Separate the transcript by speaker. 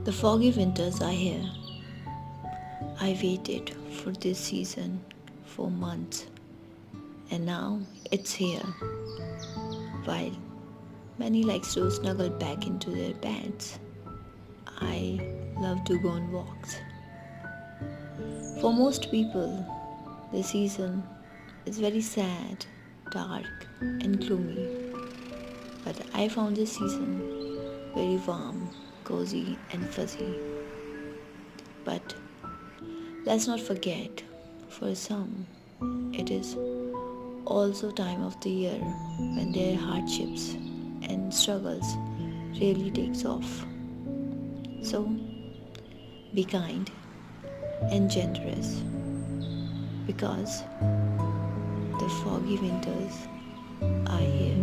Speaker 1: The foggy winters are here. I waited for this season for months, and now it's here. While many like to snuggle back into their beds, I love to go on walks. For most people, the season is very sad, dark, and gloomy. But I found this season very warm, cozy, and fuzzy. But let's not forget, for some, it is also time of the year when their hardships and struggles really takes off. So be kind and generous because the foggy winters are here.